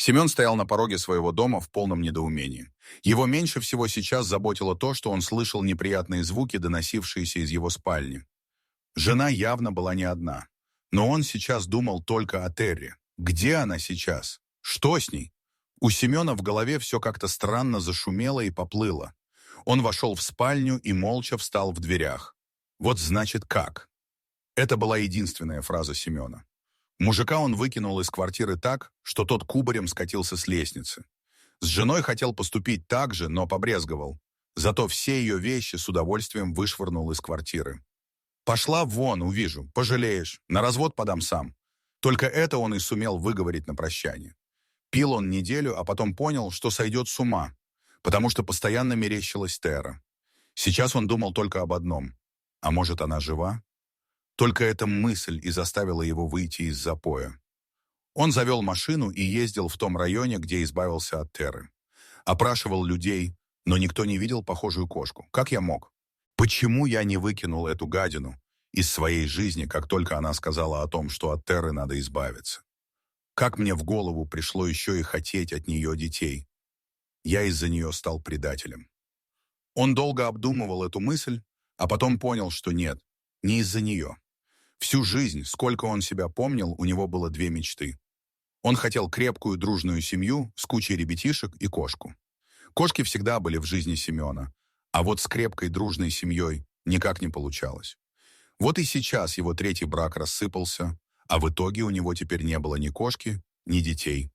Семен стоял на пороге своего дома в полном недоумении. Его меньше всего сейчас заботило то, что он слышал неприятные звуки, доносившиеся из его спальни. Жена явно была не одна. Но он сейчас думал только о Терри. Где она сейчас? Что с ней? У Семена в голове все как-то странно зашумело и поплыло. Он вошел в спальню и молча встал в дверях. «Вот значит как». Это была единственная фраза Семена. Мужика он выкинул из квартиры так, что тот кубарем скатился с лестницы. С женой хотел поступить так же, но побрезговал. Зато все ее вещи с удовольствием вышвырнул из квартиры. «Пошла вон, увижу, пожалеешь, на развод подам сам». Только это он и сумел выговорить на прощание. Пил он неделю, а потом понял, что сойдет с ума, потому что постоянно мерещилась Тера. Сейчас он думал только об одном. А может, она жива? Только эта мысль и заставила его выйти из запоя. Он завел машину и ездил в том районе, где избавился от Теры. Опрашивал людей, но никто не видел похожую кошку. Как я мог? Почему я не выкинул эту гадину из своей жизни, как только она сказала о том, что от Теры надо избавиться? Как мне в голову пришло еще и хотеть от нее детей? Я из-за нее стал предателем. Он долго обдумывал эту мысль, а потом понял, что нет, не из-за нее. Всю жизнь, сколько он себя помнил, у него было две мечты. Он хотел крепкую дружную семью с кучей ребятишек и кошку. Кошки всегда были в жизни Семена, а вот с крепкой дружной семьей никак не получалось. Вот и сейчас его третий брак рассыпался, а в итоге у него теперь не было ни кошки, ни детей.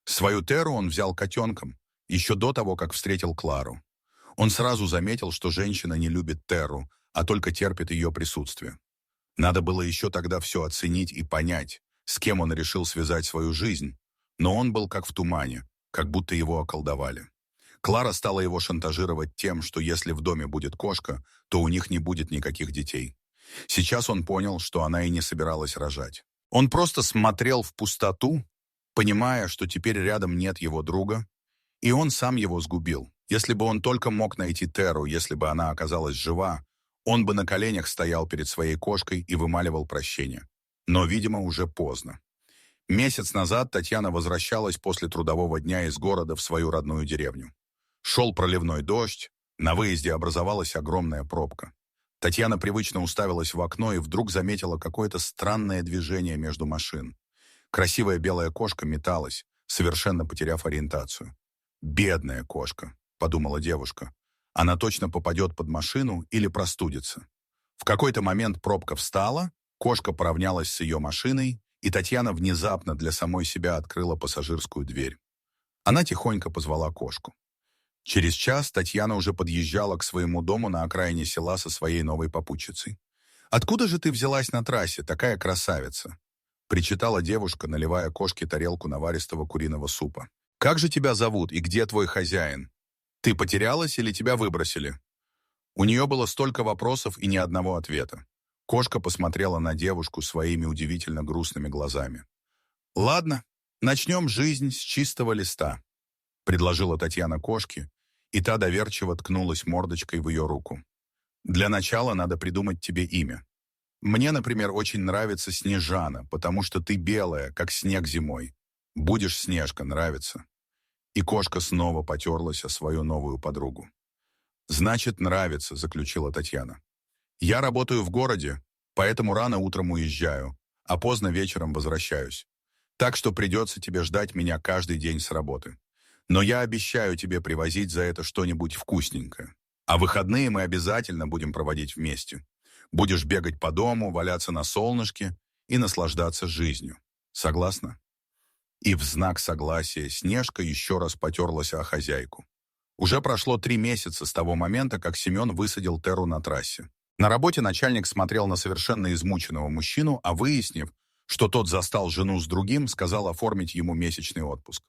Свою Теру он взял котенком, еще до того, как встретил Клару. Он сразу заметил, что женщина не любит Теру, а только терпит ее присутствие. Надо было еще тогда все оценить и понять, с кем он решил связать свою жизнь, но он был как в тумане, как будто его околдовали. Клара стала его шантажировать тем, что если в доме будет кошка, то у них не будет никаких детей. Сейчас он понял, что она и не собиралась рожать. Он просто смотрел в пустоту, понимая, что теперь рядом нет его друга, и он сам его сгубил. Если бы он только мог найти Теру, если бы она оказалась жива, он бы на коленях стоял перед своей кошкой и вымаливал прощение. Но, видимо, уже поздно. Месяц назад Татьяна возвращалась после трудового дня из города в свою родную деревню. Шел проливной дождь, на выезде образовалась огромная пробка. Татьяна привычно уставилась в окно и вдруг заметила какое-то странное движение между машин. Красивая белая кошка металась, совершенно потеряв ориентацию. «Бедная кошка», — подумала девушка. «Она точно попадет под машину или простудится». В какой-то момент пробка встала, кошка поравнялась с ее машиной, и Татьяна внезапно для самой себя открыла пассажирскую дверь. Она тихонько позвала кошку. Через час Татьяна уже подъезжала к своему дому на окраине села со своей новой попутчицей. «Откуда же ты взялась на трассе, такая красавица?» — причитала девушка, наливая кошке тарелку наваристого куриного супа. «Как же тебя зовут и где твой хозяин? Ты потерялась или тебя выбросили?» У нее было столько вопросов и ни одного ответа. Кошка посмотрела на девушку своими удивительно грустными глазами. «Ладно, начнем жизнь с чистого листа», — предложила Татьяна кошке, и та доверчиво ткнулась мордочкой в ее руку. «Для начала надо придумать тебе имя. Мне, например, очень нравится Снежана, потому что ты белая, как снег зимой. Будешь Снежка, нравится». И кошка снова потерлась о свою новую подругу. «Значит, нравится», — заключила Татьяна. «Я работаю в городе, поэтому рано утром уезжаю, а поздно вечером возвращаюсь. Так что придется тебе ждать меня каждый день с работы. Но я обещаю тебе привозить за это что-нибудь вкусненькое. А выходные мы обязательно будем проводить вместе. Будешь бегать по дому, валяться на солнышке и наслаждаться жизнью. Согласна?» И в знак согласия Снежка еще раз потерлась о хозяйку. Уже прошло 3 месяца с того момента, как Семен высадил Теру на трассе. На работе начальник смотрел на совершенно измученного мужчину, а выяснив, что тот застал жену с другим, сказал оформить ему месячный отпуск.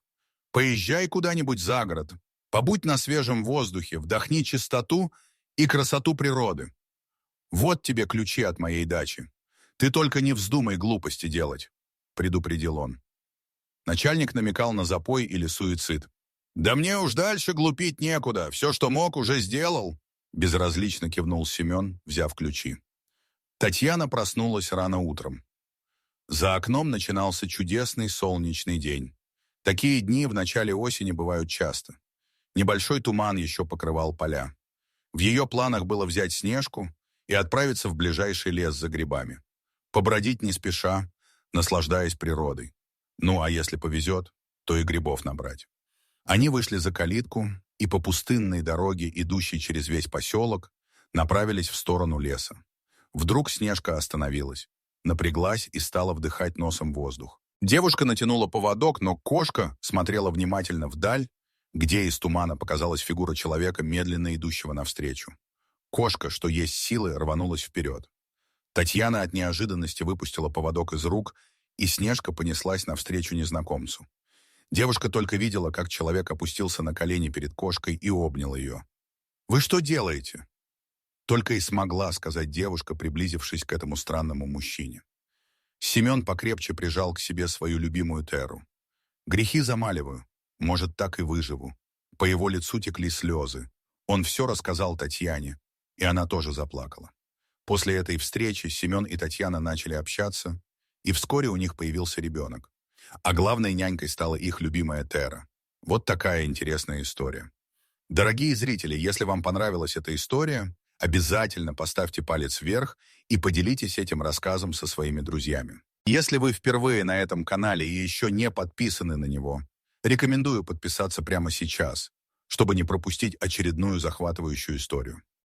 «Поезжай куда-нибудь за город, побудь на свежем воздухе, вдохни чистоту и красоту природы. Вот тебе ключи от моей дачи. Ты только не вздумай глупости делать», — предупредил он. Начальник намекал на запой или суицид. «Да мне уж дальше глупить некуда, все, что мог, уже сделал», — безразлично кивнул Семен, взяв ключи. Татьяна проснулась рано утром. За окном начинался чудесный солнечный день. Такие дни в начале осени бывают часто. Небольшой туман еще покрывал поля. В ее планах было взять Снежку и отправиться в ближайший лес за грибами. Побродить не спеша, наслаждаясь природой. Ну, а если повезет, то и грибов набрать. Они вышли за калитку и по пустынной дороге, идущей через весь поселок, направились в сторону леса. Вдруг Снежка остановилась, напряглась и стала вдыхать носом воздух. Девушка натянула поводок, но кошка смотрела внимательно вдаль, где из тумана показалась фигура человека, медленно идущего навстречу. Кошка, что есть силы, рванулась вперед. Татьяна от неожиданности выпустила поводок из рук, и Снежка понеслась навстречу незнакомцу. Девушка только видела, как человек опустился на колени перед кошкой и обнял ее. «Вы что делаете?» Только и смогла сказать девушка, приблизившись к этому странному мужчине. Семен покрепче прижал к себе свою любимую Теру. «Грехи замаливаю. Может, так и выживу». По его лицу текли слезы. Он все рассказал Татьяне, и она тоже заплакала. После этой встречи Семен и Татьяна начали общаться, и вскоре у них появился ребенок. А главной нянькой стала их любимая Тера. Вот такая интересная история. Дорогие зрители, если вам понравилась эта история, обязательно поставьте палец вверх и поделитесь этим рассказом со своими друзьями. Если вы впервые на этом канале и еще не подписаны на него, рекомендую подписаться прямо сейчас, чтобы не пропустить очередную захватывающую историю.